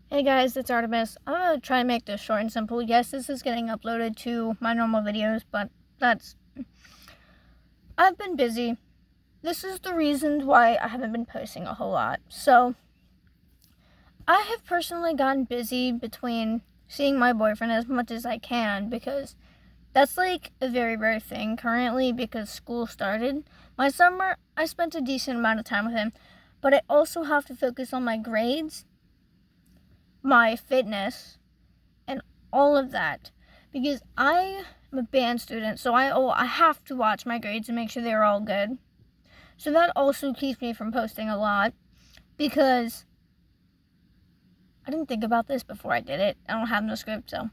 Hey guys, it's Artemis. I'm going to try and make this short and simple. Yes, this is getting uploaded to my normal videos, but I've been busy. This is the reason why I haven't been posting a whole lot. So, I have personally gotten busy between seeing my boyfriend as much as I can because that's like a very rare thing currently because school started. My summer, I spent a decent amount of time with him, but I also have to focus on my grades, my fitness, and all of that because I am a band student, so I have to watch my grades and make sure they're all good. So that also keeps me from posting a lot because I didn't think about this before I did it. I don't have no script, so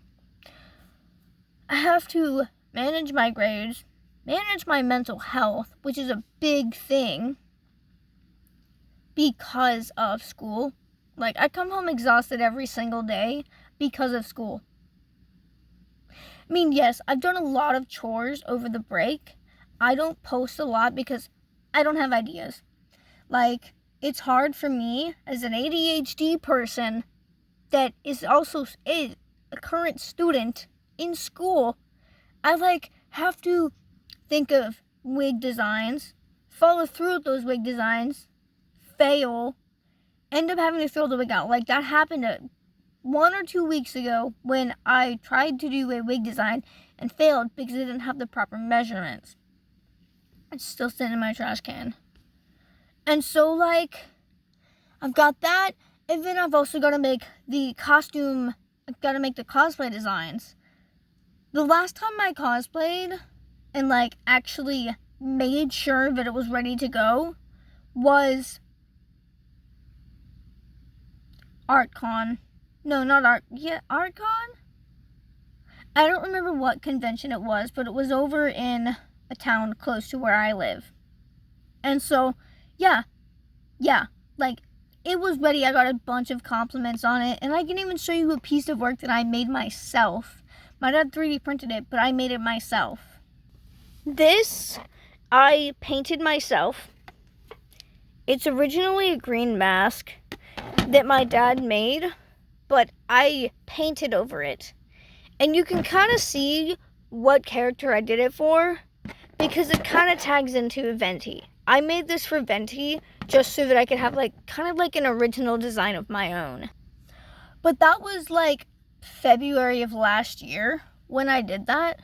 I have to manage my grades, manage my mental health, which is a big thing because of school. Like, I come home exhausted every single day because of school. I mean, yes, I've done a lot of chores over the break. I don't post a lot because I don't have ideas. Like, it's hard for me as an ADHD person that is also a current student in school. I have to think of wig designs, follow through with those wig designs, fail, end up having to throw the wig out. Like, that happened 1 or 2 weeks ago when I tried to do a wig design and failed because I didn't have the proper measurements. It's still sitting in my trash can. And so, I've got that, and then I've also got to make the costume, I've got to make the cosplay designs. The last time I cosplayed and, actually made sure that it was ready to go was ArtCon. No, not ArtCon? I don't remember what convention it was, but it was over in a town close to where I live. And so, yeah, it was ready. I got a bunch of compliments on it, and I can even show you a piece of work that I made myself. My dad 3D printed it, but I made it myself. This, I painted myself. It's originally a green mask that my dad made, but I painted over it. And you can kind of see what character I did it for because it kind of tags into Venti. I made this for Venti just so that I could have kind of an original design of my own. But that was February of last year when I did that.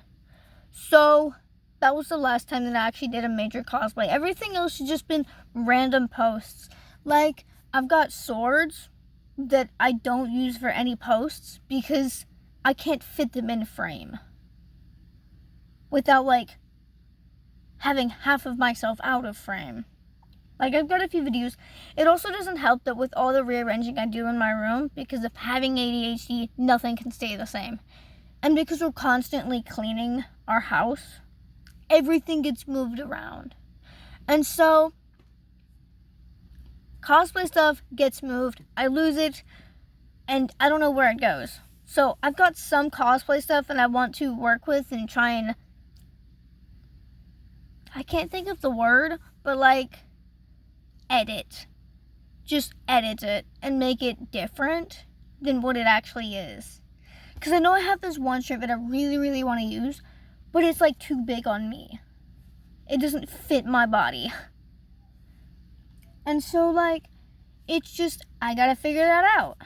So that was the last time that I actually did a major cosplay. Everything else has just been random posts. I've got swords that I don't use for any posts because I can't fit them in frame without having half of myself out of frame. I've got a few videos. It also doesn't help that with all the rearranging I do in my room, because of having ADHD, nothing can stay the same. And because we're constantly cleaning our house, everything gets moved around. And so, cosplay stuff gets moved, I lose it, and I don't know where it goes. So, I've got some cosplay stuff that I want to work with and try and, I can't think of the word, but edit. Just edit it and make it different than what it actually is. Because I know I have this one shirt that I really, really want to use, but it's too big on me. It doesn't fit my body. And so it's just, I gotta figure that out.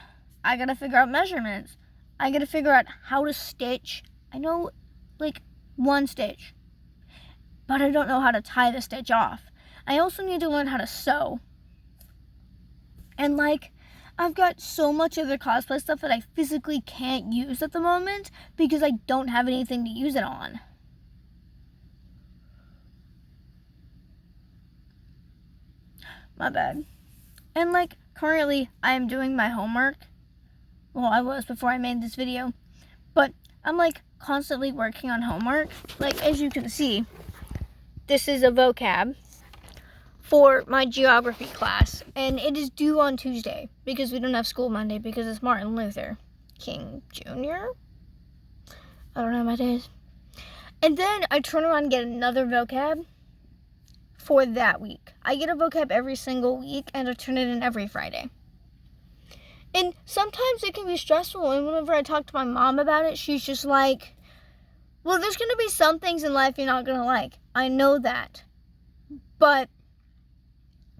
I gotta figure out measurements. I gotta figure out how to stitch. I know one stitch, but I don't know how to tie the stitch off. I also need to learn how to sew. And I've got so much other cosplay stuff that I physically can't use at the moment because I don't have anything to use it on. My bad. And currently I am doing my homework. Well, I was before I made this video. But I'm constantly working on homework. As you can see, this is a vocab for my geography class, and it is due on Tuesday because we don't have school Monday because it's Martin Luther King Jr. I don't know my days. And then I turn around and get another vocab for that week. I get a vocab every single week, and I turn it in every Friday. And sometimes it can be stressful, and whenever I talk to my mom about it, she's just like, well, there's going to be some things in life you're not going to like. I know that. But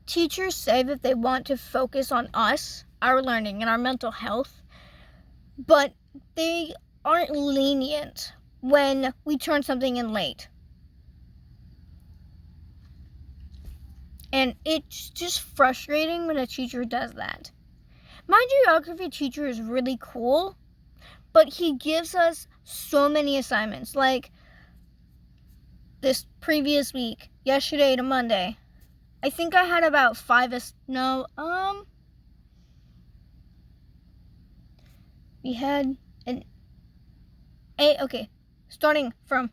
teachers say that they want to focus on us, our learning, and our mental health, but they aren't lenient when we turn something in late. And it's just frustrating when a teacher does that. My geography teacher is really cool, but he gives us so many assignments. Like this previous week, yesterday to Monday, I think I had about 5. We had an 8. Okay, starting from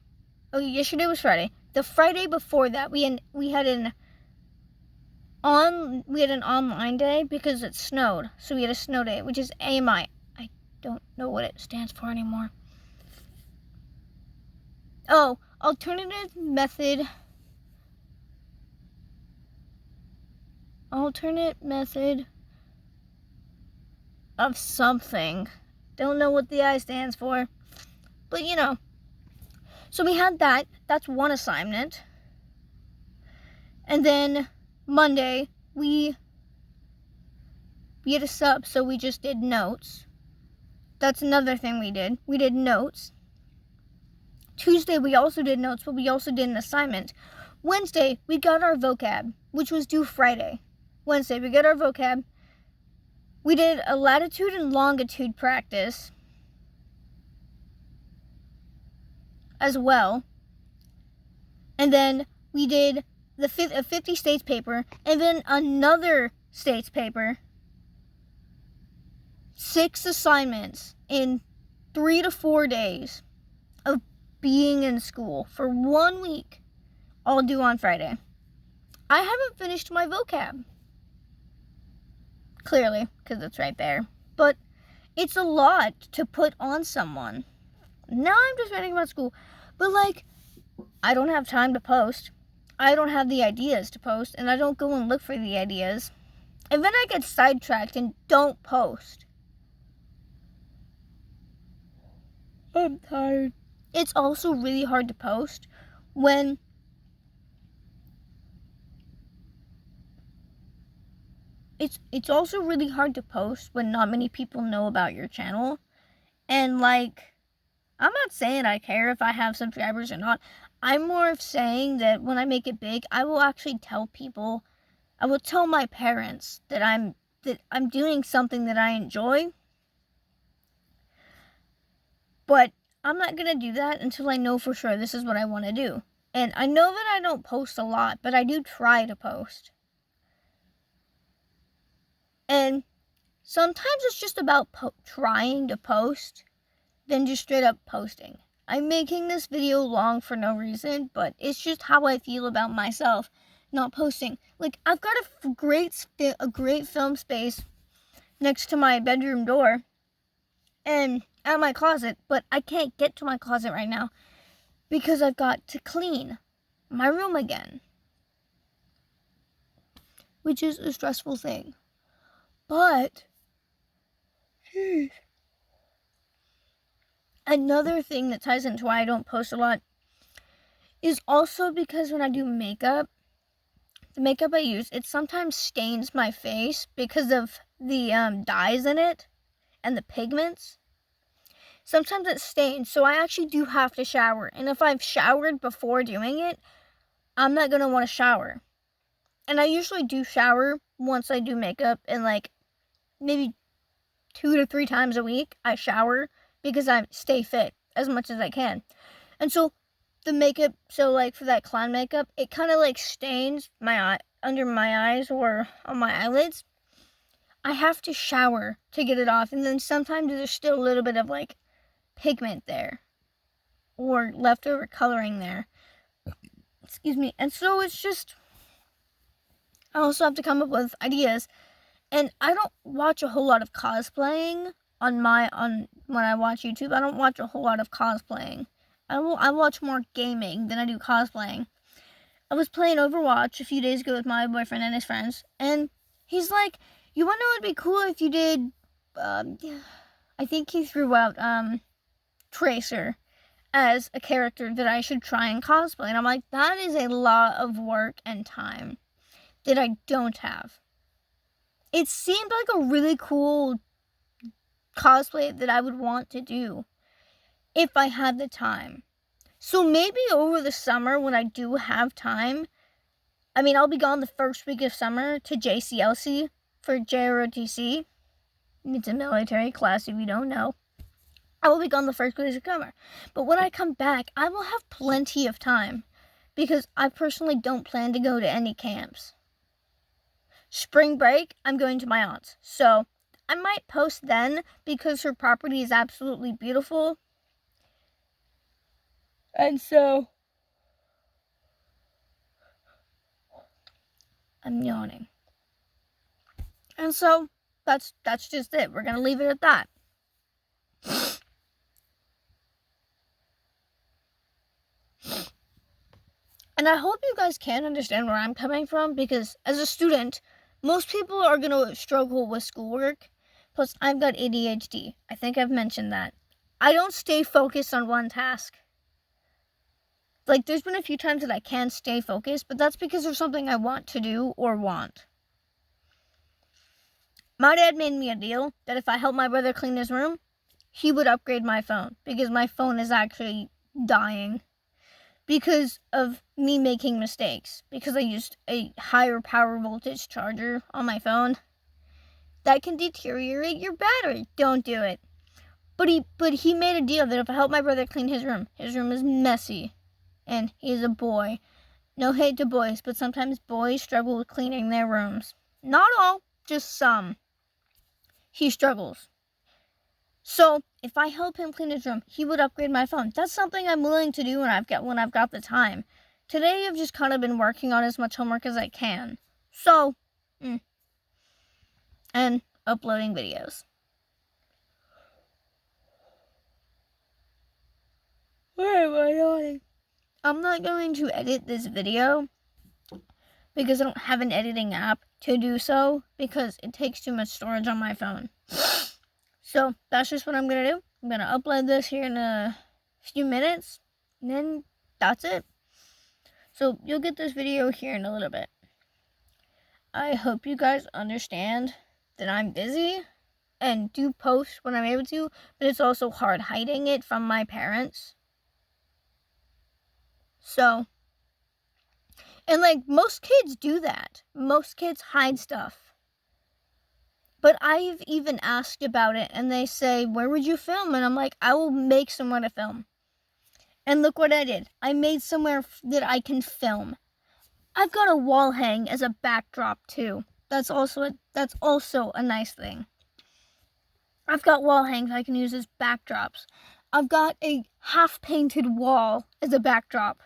yesterday was Friday. The Friday before that, we had an online day because it snowed. So we had a snow day, which is AMI. I don't know what it stands for anymore. Oh, alternate method of something. Don't know what the I stands for. But So we had that. That's one assignment. And then Monday, we had a sub, so we just did notes. That's another thing we did. We did notes. Tuesday, we also did notes, but we also did an assignment. Wednesday, we got our vocab, which was due Friday. Wednesday, we got our vocab. We did a latitude and longitude practice as well. And then we did a 50 states paper, and then another states paper. 6 assignments in 3 to 4 days of being in school for 1 week, all due on Friday. I haven't finished my vocab. Clearly, because it's right there. But it's a lot to put on someone. Now I'm just writing about school. But I don't have time to post. I don't have the ideas to post, and I don't go and look for the ideas. And then I get sidetracked and don't post. I'm tired. It's also really hard to post when it's also really hard to post when not many people know about your channel. And I'm not saying I care if I have subscribers or not. I'm more of saying that when I make it big, I will actually tell people. I will tell my parents that I'm doing something that I enjoy. But I'm not going to do that until I know for sure this is what I want to do. And I know that I don't post a lot, but I do try to post. And sometimes it's just about trying to post than just straight up posting. I'm making this video long for no reason, but it's just how I feel about myself not posting. I've got a great film space next to my bedroom door and at my closet, but I can't get to my closet right now because I've got to clean my room again, which is a stressful thing. But another thing that ties into why I don't post a lot is also because when I do makeup, the makeup I use, it sometimes stains my face because of the dyes in it and the pigments. Sometimes it stains, so I actually do have to shower. And if I've showered before doing it, I'm not going to want to shower. And I usually do shower once I do makeup, and maybe 2 to 3 times a week I shower because I stay fit as much as I can. And so the makeup, for that clown makeup, it kind of stains my eye, under my eyes or on my eyelids. I have to shower to get it off, and then sometimes there's still a little bit of pigment there or leftover coloring there. Excuse me. And so it's just, I also have to come up with ideas. And I don't watch a whole lot of cosplaying when I watch YouTube. I don't watch a whole lot of cosplaying. I watch more gaming than I do cosplaying. I was playing Overwatch a few days ago with my boyfriend and his friends, and he's like, you wanna know what'd be cool if you did I think he threw out Tracer as a character that I should try and cosplay. And I'm like, that is a lot of work and time that I don't have. It seemed like a really cool cosplay that I would want to do if I had the time. So maybe over the summer when I do have time, I mean, I'll be gone the first week of summer to JCLC for JROTC. It's a military class if you don't know. I will be gone the first week of summer. But when I come back, I will have plenty of time because I personally don't plan to go to any camps. Spring break, I'm going to my aunt's. So I might post then because her property is absolutely beautiful. And so I'm yawning. And so that's just it. We're going to leave it at that. And I hope you guys can understand where I'm coming from because as a student, most people are going to struggle with schoolwork. Plus, I've got ADHD. I think I've mentioned that. I don't stay focused on one task. Like, there's been a few times that I can't stay focused, but that's because there's something I want to do or want. My dad made me a deal that if I help my brother clean his room, he would upgrade my phone because my phone is actually dying because of me making mistakes. Because I used a higher power voltage charger on my phone. That can deteriorate your battery. Don't do it. But he made a deal that if I help my brother clean his room is messy. And he's a boy. No hate to boys, but sometimes boys struggle with cleaning their rooms. Not all, just some. He struggles. So if I help him clean his room, he would upgrade my phone. That's something I'm willing to do when I've got the time. Today I've just kind of been working on as much homework as I can. So, and uploading videos. Where am I yawning? I'm not going to edit this video because I don't have an editing app to do so because it takes too much storage on my phone. So that's just what I'm going to do. I'm going to upload this here in a few minutes and then that's it. So you'll get this video here in a little bit. I hope you guys understand that I'm busy and do post when I'm able to, but it's also hard hiding it from my parents. So, and like most kids do that. Most kids hide stuff. But I've even asked about it and they say, where would you film? And I'm like, I will make somewhere to film. And look what I did. I made somewhere that I can film. I've got a wall hang as a backdrop too. That's also a nice thing. I've got wall hangs I can use as backdrops. I've got a half-painted wall as a backdrop.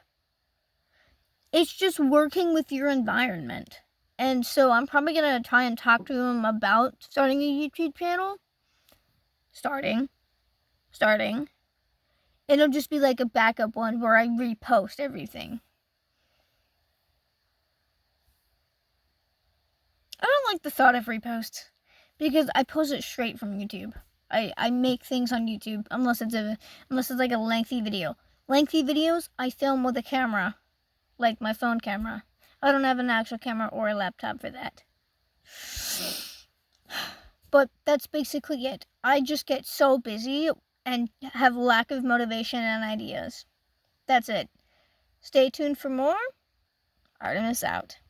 It's just working with your environment. And so I'm probably going to try and talk to him about starting a YouTube channel. Starting. It'll just be like a backup one where I repost everything. I don't like the thought of reposts because I post it straight from YouTube. I make things on YouTube unless it's like a lengthy video. Lengthy videos I film with a camera, like my phone camera. I don't have an actual camera or a laptop for that. But that's basically it. I just get so busy and have lack of motivation and ideas. That's it. Stay tuned for more. Artemis out.